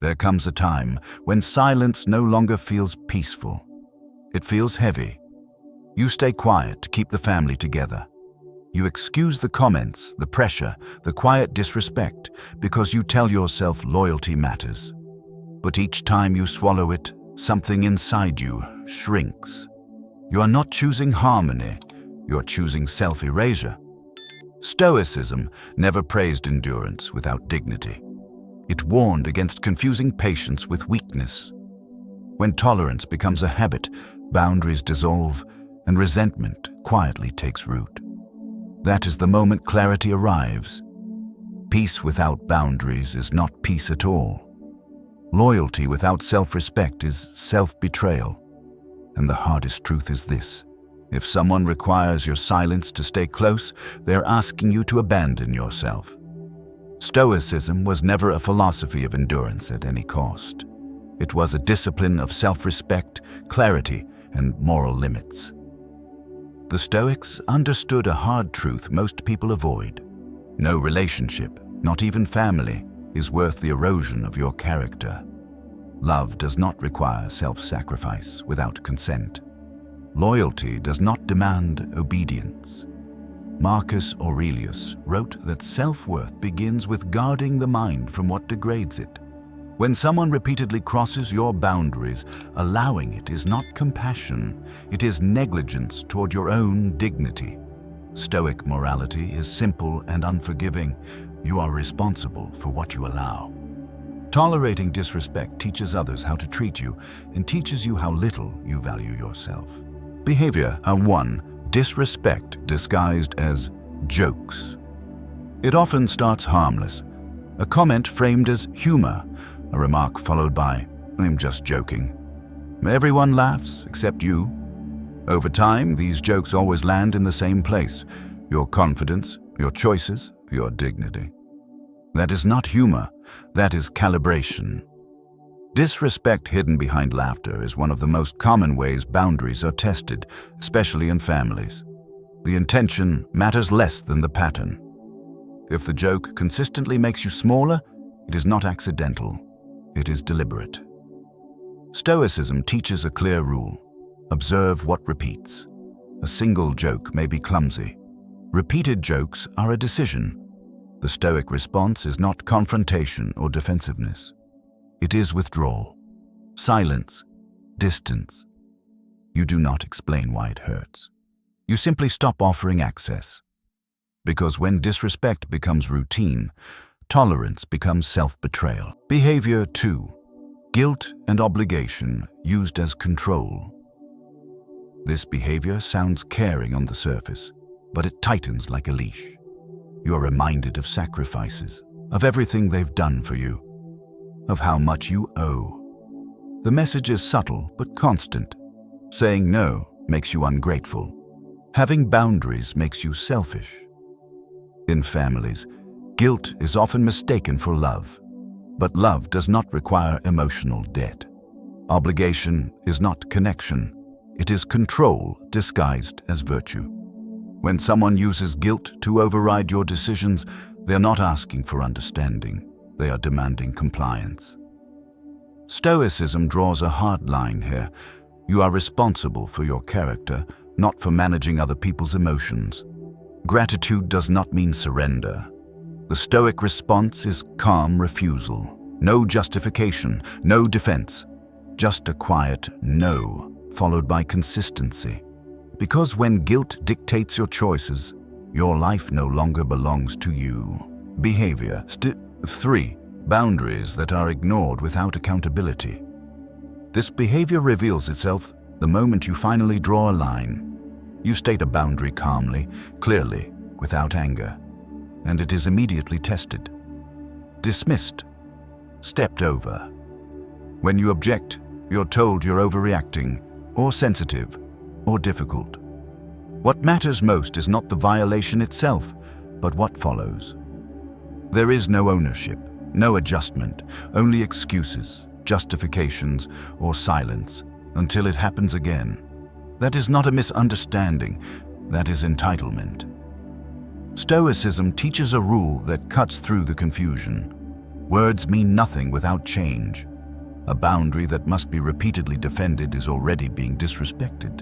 There comes a time when silence no longer feels peaceful. It feels heavy. You stay quiet to keep the family together. You excuse the comments, the pressure, the quiet disrespect, because you tell yourself loyalty matters. But each time you swallow it, something inside you shrinks. You are not choosing harmony, you are choosing self-erasure. Stoicism never praised endurance without dignity. It warned against confusing patience with weakness. When tolerance becomes a habit, boundaries dissolve, and resentment quietly takes root. That is the moment clarity arrives. Peace without boundaries is not peace at all. Loyalty without self-respect is self-betrayal. And the hardest truth is this: if someone requires your silence to stay close, they're asking you to abandon yourself. Stoicism was never a philosophy of endurance at any cost. It was a discipline of self-respect, clarity, and moral limits. The Stoics understood a hard truth most people avoid. No relationship, not even family, is worth the erosion of your character. Love does not require self-sacrifice without consent. Loyalty does not demand obedience. Marcus Aurelius wrote that self-worth begins with guarding the mind from what degrades it. When someone repeatedly crosses your boundaries, allowing it is not compassion, it is negligence toward your own dignity. Stoic morality is simple and unforgiving. You are responsible for what you allow. Tolerating disrespect teaches others how to treat you and teaches you how little you value yourself. Behavior 1. Disrespect disguised as jokes. It often starts harmless. A comment framed as humor, a remark followed by, "I'm just joking." Everyone laughs except you. Over time, these jokes always land in the same place: your confidence, your choices, your dignity. That is not humor, that is calibration. Disrespect hidden behind laughter is one of the most common ways boundaries are tested, especially in families. The intention matters less than the pattern. If the joke consistently makes you smaller, it is not accidental, it is deliberate. Stoicism teaches a clear rule: observe what repeats. A single joke may be clumsy. Repeated jokes are a decision. The Stoic response is not confrontation or defensiveness. It is withdrawal, silence, distance. You do not explain why it hurts. You simply stop offering access. Because when disrespect becomes routine, tolerance becomes self-betrayal. Behavior 2. Guilt and obligation used as control. This behavior sounds caring on the surface, but it tightens like a leash. You are reminded of sacrifices, of everything they've done for you, of how much you owe. The message is subtle but constant. Saying no makes you ungrateful. Having boundaries makes you selfish. In families, guilt is often mistaken for love, but love does not require emotional debt. Obligation is not connection, it is control disguised as virtue. When someone uses guilt to override your decisions, they are not asking for understanding, they are demanding compliance. Stoicism draws a hard line here. You are responsible for your character, not for managing other people's emotions. Gratitude does not mean surrender. The Stoic response is calm refusal. No justification, no defense. Just a quiet no, followed by consistency. Because when guilt dictates your choices, your life no longer belongs to you. Behavior 3. Boundaries that are ignored without accountability. This behavior reveals itself the moment you finally draw a line. You state a boundary calmly, clearly, without anger, and it is immediately tested. Dismissed. Stepped over. When you object, you're told you're overreacting, or sensitive, or difficult. What matters most is not the violation itself, but what follows. There is no ownership, no adjustment, only excuses, justifications, or silence, until it happens again. That is not a misunderstanding, that is entitlement. Stoicism teaches a rule that cuts through the confusion. Words mean nothing without change. A boundary that must be repeatedly defended is already being disrespected.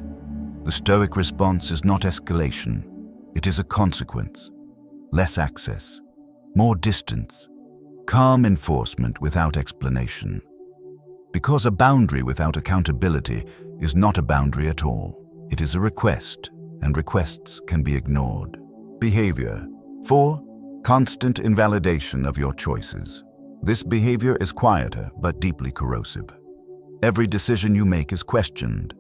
The Stoic response is not escalation. It is a consequence. Less access, more distance, calm enforcement without explanation. Because a boundary without accountability is not a boundary at all. It is a request, and requests can be ignored. Behavior. 4. Constant invalidation of your choices. This behavior is quieter but deeply corrosive. Every decision you make is questioned.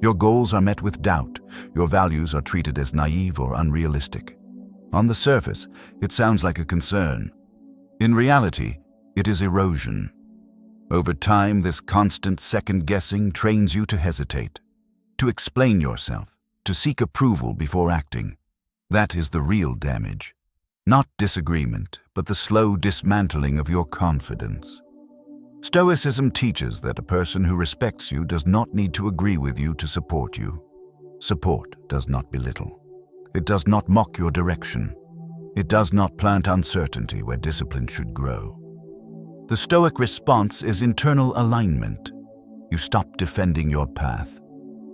Your goals are met with doubt. Your values are treated as naive or unrealistic. On the surface, it sounds like a concern. In reality, it is erosion. Over time, this constant second-guessing trains you to hesitate, to explain yourself, to seek approval before acting. That is the real damage. Not disagreement, but the slow dismantling of your confidence. Stoicism teaches that a person who respects you does not need to agree with you to support you. Support does not belittle. It does not mock your direction. It does not plant uncertainty where discipline should grow. The Stoic response is internal alignment. You stop defending your path.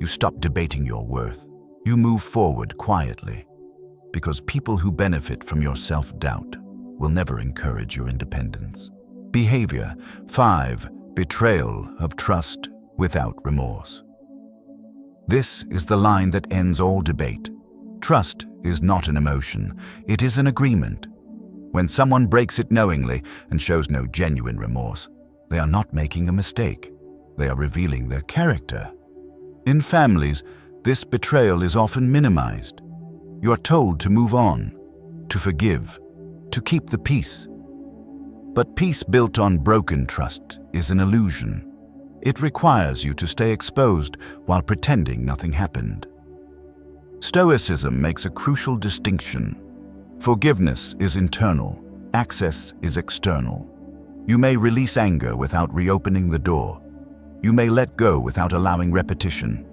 You stop debating your worth. You move forward quietly. Because people who benefit from your self-doubt will never encourage your independence. Behavior. 5. Betrayal of trust without remorse. This is the line that ends all debate. Trust is not an emotion, it is an agreement. When someone breaks it knowingly and shows no genuine remorse, they are not making a mistake. They are revealing their character. In families, this betrayal is often minimized. You are told to move on, to forgive, to keep the peace. But peace built on broken trust is an illusion. It requires you to stay exposed while pretending nothing happened. Stoicism makes a crucial distinction. Forgiveness is internal, access is external. You may release anger without reopening the door. You may let go without allowing repetition.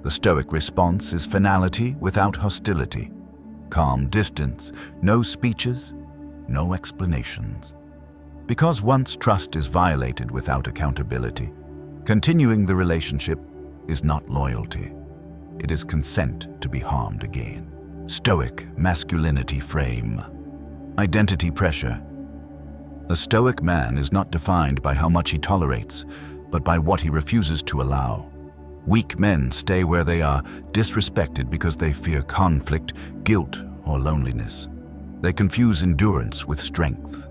The Stoic response is finality without hostility. Calm distance, no speeches, no explanations. Because once trust is violated without accountability, continuing the relationship is not loyalty. It is consent to be harmed again. Stoic masculinity frame. Identity pressure. A Stoic man is not defined by how much he tolerates, but by what he refuses to allow. Weak men stay where they are, disrespected because they fear conflict, guilt, or loneliness. They confuse endurance with strength.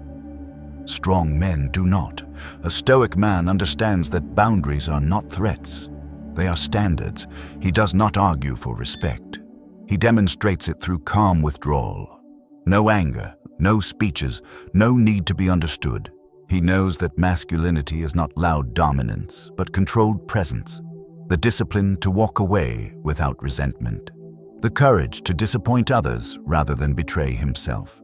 Strong men do not. A Stoic man understands that boundaries are not threats. They are standards. He does not argue for respect. He demonstrates it through calm withdrawal. No anger, no speeches, no need to be understood. He knows that masculinity is not loud dominance, but controlled presence. The discipline to walk away without resentment. The courage to disappoint others rather than betray himself.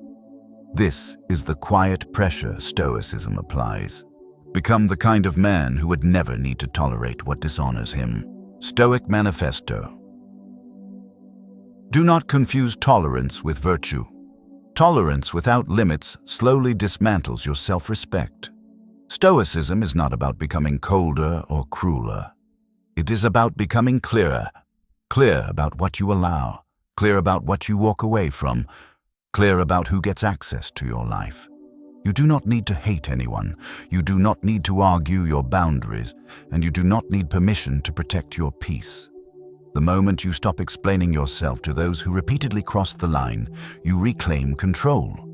This is the quiet pressure Stoicism applies. Become the kind of man who would never need to tolerate what dishonors him. Stoic Manifesto. Do not confuse tolerance with virtue. Tolerance without limits slowly dismantles your self-respect. Stoicism is not about becoming colder or crueler. It is about becoming clearer. Clear about what you allow, clear about what you walk away from, clear about who gets access to your life. You do not need to hate anyone. You do not need to argue your boundaries, and you do not need permission to protect your peace. The moment you stop explaining yourself to those who repeatedly cross the line, you reclaim control.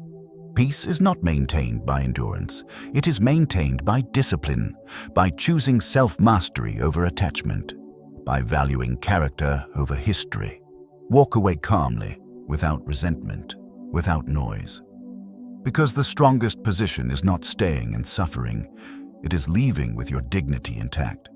Peace is not maintained by endurance. It is maintained by discipline, by choosing self-mastery over attachment, by valuing character over history. Walk away calmly, without resentment, without noise. Because the strongest position is not staying and suffering, it is leaving with your dignity intact.